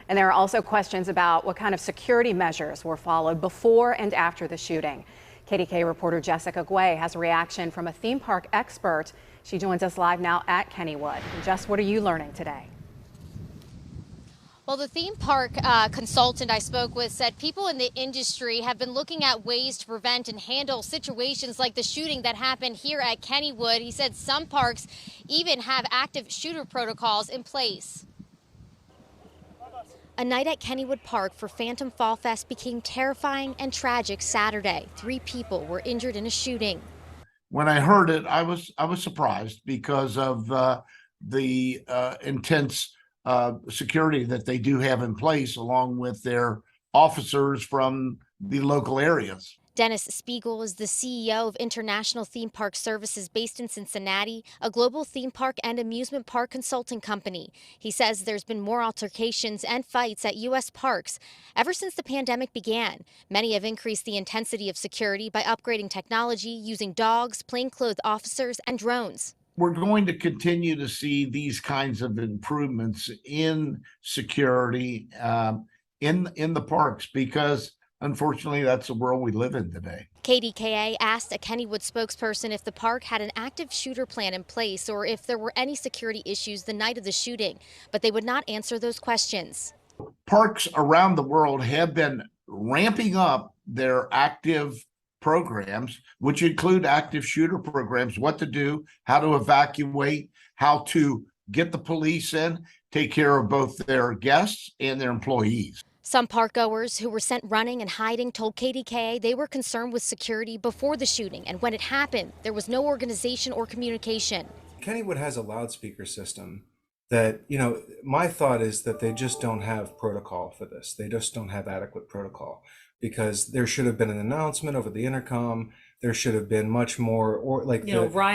And there are also questions about what kind of security measures were followed before and after the shooting. KDKA reporter Jessica Guay has a reaction from a theme park expert. She joins us live now at Kennywood. Jess, what are you learning today? Well, the theme park consultant I spoke with said people in the industry have been looking at ways to prevent and handle situations like the shooting that happened here at Kennywood. He said some parks even have active shooter protocols in place. A night at Kennywood Park for Phantom Fall Fest became terrifying and tragic Saturday. 3 people were injured in a shooting. When I heard it, I was surprised because of the intense security that they do have in place, along with their officers from the local areas. Dennis Spiegel is the CEO of International Theme Park Services based in Cincinnati, a global theme park and amusement park consulting company. He says there's been more altercations and fights at U.S. parks ever since the pandemic began. Many have increased the intensity of security by upgrading technology, using dogs, plainclothes officers, and drones. We're going to continue to see these kinds of improvements in security in the parks, because unfortunately, that's the world we live in today. KDKA asked a Kennywood spokesperson if the park had an active shooter plan in place or if there were any security issues the night of the shooting, but they would not answer those questions. Parks around the world have been ramping up their active programs, which include active shooter programs, what to do, how to evacuate, how to get the police in, take care of both their guests and their employees. Some park goers who were sent running and hiding told KDKA they were concerned with security before the shooting, and when it happened, there was no organization or communication. Kennywood has a loudspeaker system that, my thought is that they just don't have protocol for this. They just don't have adequate protocol, because there should have been an announcement over the intercom. There should have been much more, or like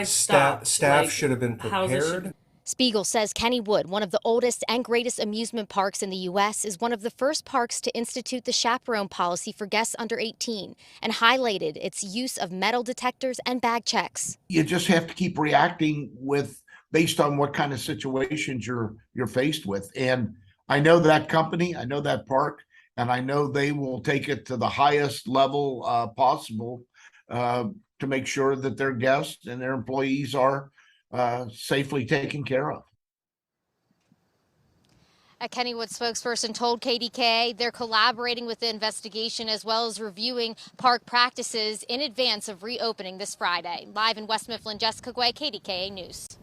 staff should have been prepared. Spiegel says Kennywood, one of the oldest and greatest amusement parks in the U.S., is one of the first parks to institute the chaperone policy for guests under 18 and highlighted its use of metal detectors and bag checks. You just have to keep reacting based on what kind of situations you're faced with. And I know that company, I know that park, and I know they will take it to the highest level possible to make sure that their guests and their employees are safely taken care of. A Kennywood spokesperson told KDKA they're collaborating with the investigation as well as reviewing park practices in advance of reopening this Friday. Live in West Mifflin, Jessica Guay, KDKA News.